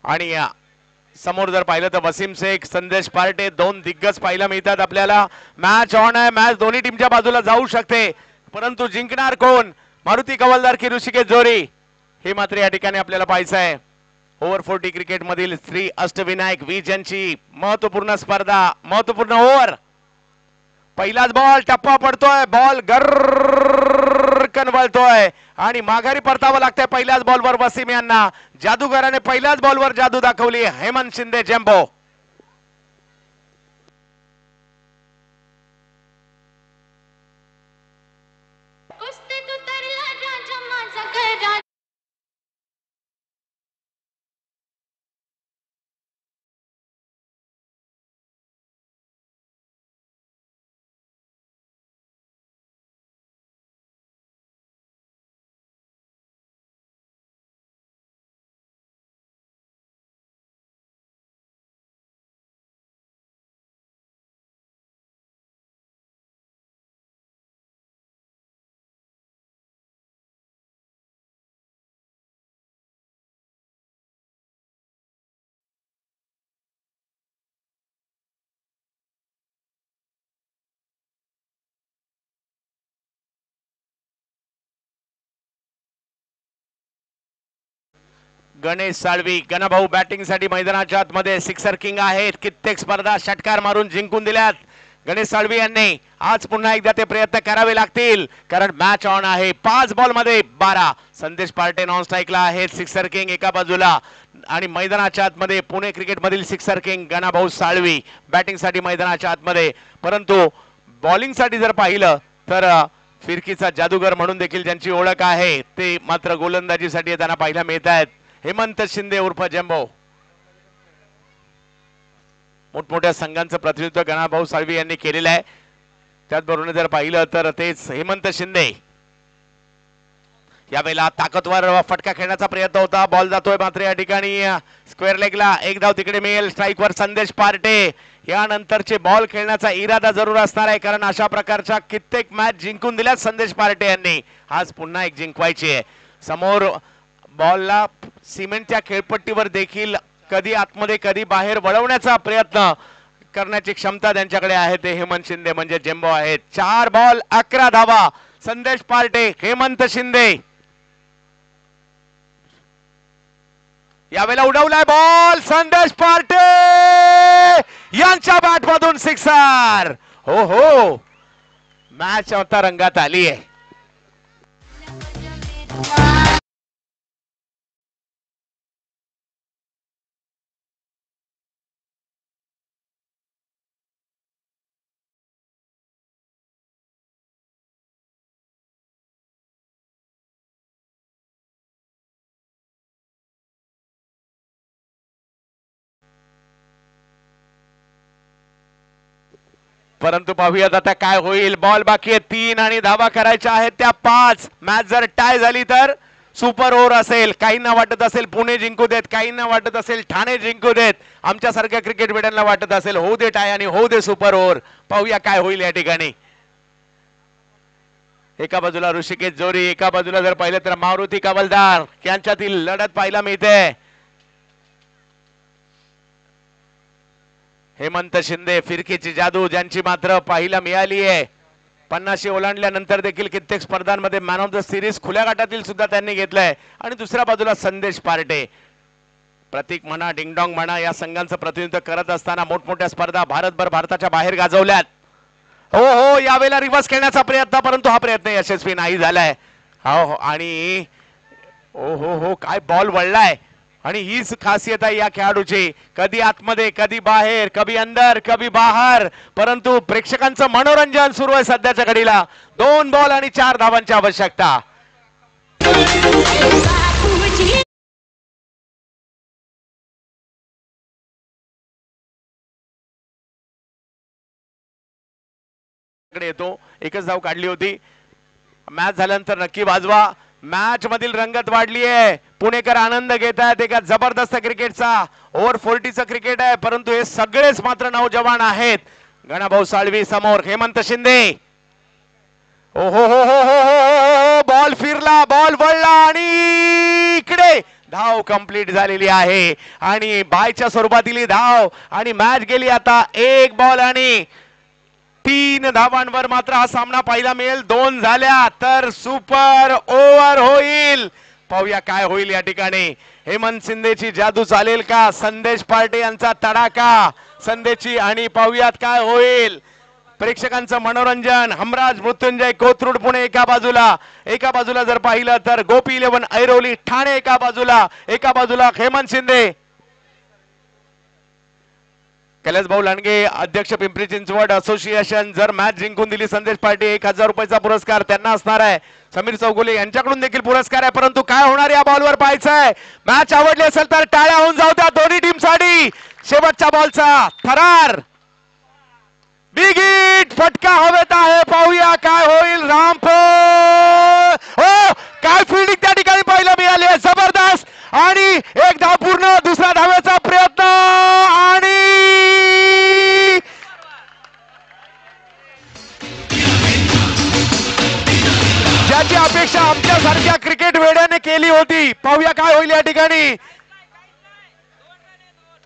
आणि समोर जर पाहिलं तर वसीम शेख, संदेश पार्टे, दोन दिग्गज पाहायला मिळतात आपल्याला. मॅच ऑन आहे, मॅच दोन्ही टीमच्या बाजूला जाऊ शकते, परंतु जिंकणार कोण, मारुती कवलदार की ऋषिकेश जोरी, हे मात्र या ठिकाणी आपल्याला पाहायचं आहे. ओव्हर 40 क्रिकेट मधील श्री अष्टविनायक वीज यांची महत्वपूर्ण स्पर्धा, महत्वपूर्ण ओव्हर. पहिलाच बॉल टप्पा पडतोय, बॉल गरकन वळतोय आणि माघारी परतावं लागतंय पहिल्याच बॉलवर वसीम यांना. जादूगाराने पहिल्याच बॉलवर जादू दाखवली. हेमंत शिंदे जेम्बो. गणेश साळवी, गणाभाऊ बॅटिंग साठी मैदानाच्या आतमध्ये. सिक्सर किंग आहेत, कित्येक स्पर्धा षटकार मारून जिंकून दिल्यात गणेश साळवी यांनी. आज पुन्हा एकदा ते प्रयत्न करावे लागतील, कारण मॅच ऑन आहे. 5 बॉल मध्ये 12. संदेश पार्टे नॉन स्ट्राईकला आहेत. सिक्सर किंग एका बाजूला आणि मैदानाच्या आतमध्ये पुणे क्रिकेट मधील सिक्सर किंग गणाभाऊ साळवी बॅटिंग साठी मैदानाच्या आतमध्ये. परंतु बॉलिंग साठी जर पाहिलं तर फिरकीचा जादूगर म्हणून देखील ज्यांची ओळख आहे ते मात्र गोलंदाजीसाठी त्यांना पाहायला मिळत आहेत. हेमंत शिंदे उर्फ जेम्बो. मोठमोठ्या संघांचं प्रतिनिधित्व गणाभाऊ साळवी यांनी केलेलं आहे. त्याचबरोबर जर पाहिलं तर तेच हेमंत शिंदे. यावेळेला ताकदवर फटका खेळण्याचा प्रयत्न होता, बॉल जातोय मात्र या ठिकाणी स्क्वेअर लेगला. एक धाव तिकडे मिळेल. स्ट्राईकवर संदेश पार्टे. यानंतरचे बॉल खेळण्याचा इरादा जरूर असणार आहे, कारण अशा प्रकारच्या कित्येक मॅच जिंकून दिल्यात संदेश पार्टे यांनी. आज पुन्हा एक जिंकवायची आहे. समोर बॉलला सिमेंटच्या खेळपट्टीवर देखील कधी आतमध्ये कधी बाहेर वळवण्याचा प्रयत्न करण्याची क्षमता त्यांच्याकडे आहे. ते हेमंत शिंदे म्हणजे जेम्बो आहेत. 4 बॉल 11 धावा. संदेश पार्टे, हेमंत शिंदे. यावेळेला उडवलाय बॉल. संदेश पार्टे यांच्या बॅट मधून सिक्सर. हो हो, मॅच आता रंगात आली आहे. परंतु पाहूयात आता काय होईल. बॉल बाकी आहे 3 आणि धावा करायच्या आहेत त्या 5. मॅच जर टाय झाली तर सुपर ओव्हर असेल. काहींना वाटत असेल पुणे जिंकू देत, काहींना वाटत असेल ठाणे जिंकू देत, आमच्यासारख्या क्रिकेट वेड्यांना वाटत असेल होऊ दे टाय आणि होऊ दे सुपर ओव्हर. पाहूया काय होईल या ठिकाणी. एका बाजूला ऋषिकेश जोरी, एका बाजूला जर पाहिलं तर मारुती कवलदार यांच्यातील लढत पाहायला मिळते. हेमंत शिंदे, फिरकीची जादू ज्यांची मात्र पाहायला मिळाली आहे. 50 ओलांडल्यानंतर देखील कित्येक स्पर्धांमध्ये मॅन ऑफ द सिरीज खुल्या गटातील सुद्धा त्यांनी घेतलंय. आणि दुसऱ्या बाजूला संदेश पार्टे, प्रतीक म्हणा, डिंगडॉंग म्हणा, या संघांचं प्रतिनिधित्व करत असताना मोठमोठ्या स्पर्धा भारतभर भारताच्या बाहेर गाजवल्यात. हो हो, यावेळेला रिव्हर्स खेळण्याचा प्रयत्न, परंतु हा प्रयत्न यशस्वी नाही झालाय. हो आणि ओ हो हो, काय बॉल वळलाय. आणि हीच खासियत आहे या खेळाडूची. कधी आतमध्ये, कधी बाहेर, कधी अंदर, कधी बाहेर, परंतु प्रेक्षकांचं मनोरंजन सुरू आहे सध्याच्या घडीला. 2 बॉल आणि 4 धावांची आवश्यकता. येतो, एकच धाव काढली होती. मॅच झाल्यानंतर नक्की वाजवा. मॅच मधील रंगत वाढली आहे. पुणेकर आनंद घेत आहेत एका जबरदस्त क्रिकेटचा. ओव्हर 40चं क्रिकेट आहे, परंतु हे सगळेच मात्र नौजवान आहेत. गणाभाऊ साळवी समोर, हेमंत शिंदे. ओ हो हो हो हो हो, बॉल फिरला, बॉल वळला आणि इकडे धाव कंप्लीट झालेली आहे आणि बायच्या स्वरूपातील धाव आणि मॅच गेली आता 1 बॉल आणि 3 धावांवर. मात्र हा सामना पाहायला मिळेल. 2 झाल्या तर सुपर ओव्हर होईल. पाहूया काय होईल या ठिकाणी. हेमंत शिंदेची जादू चालेल का? संदेश पार्टे यांचा तडाखा संदेशची आणि पाहूयात काय होईल. प्रेक्षकांचं मनोरंजन. हमराज मृत्युंजय कोथरूड पुणे एका बाजूला जर पाहिलं तर गोपी 11 ऐरोली ठाणे एका बाजूला हेमंत शिंदे. कैलास भाऊ लांडगे अध्यक्ष पिंपरी चिंचवड असोसिएशन जर मॅच जिंकून दिली संदेश पार्टी 1000 रुपयाचा पुरस्कार त्यांना असणार आहे. समीर चौगुले यांच्याकडून देखील पुरस्कार आहे. परंतु काय होणार या बॉलवर पाहायचं आहे. मॅच आवडली असेल तर टाळ्या होऊन जाऊ द्या दोन्ही टीमसाठी. शेवटच्या बॉलचा थरार बिग हिट फटका हवेत आहे. पाहूया काय होईल. रामफळ हो काय फिल्डिंग त्या ठिकाणी पाहायला मिळाली आहे. जबरदस्त आणि 1 धाव पूर्ण. दुसरा धावेचा प्रयत्न आणि ज्याची अपेक्षा आमच्यासारख्या क्रिकेट वेड्याने केली होती. पाहूया काय होईल या ठिकाणी.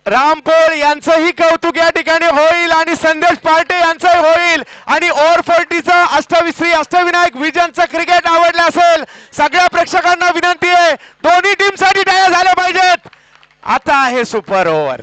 रामपोळ यांचंही कौतुक या ठिकाणी होईल आणि संदेश पार्टे यांचंही होईल. आणि ओव्हर 40चं अष्टविश्री अष्टविनायक विजनचं क्रिकेट आवडलं असेल. सगळ्या प्रेक्षकांना विनंती आहे दोन्ही टीमसाठी टाळ्या झाल्या पाहिजेत. आता आहे सुपर ओव्हर.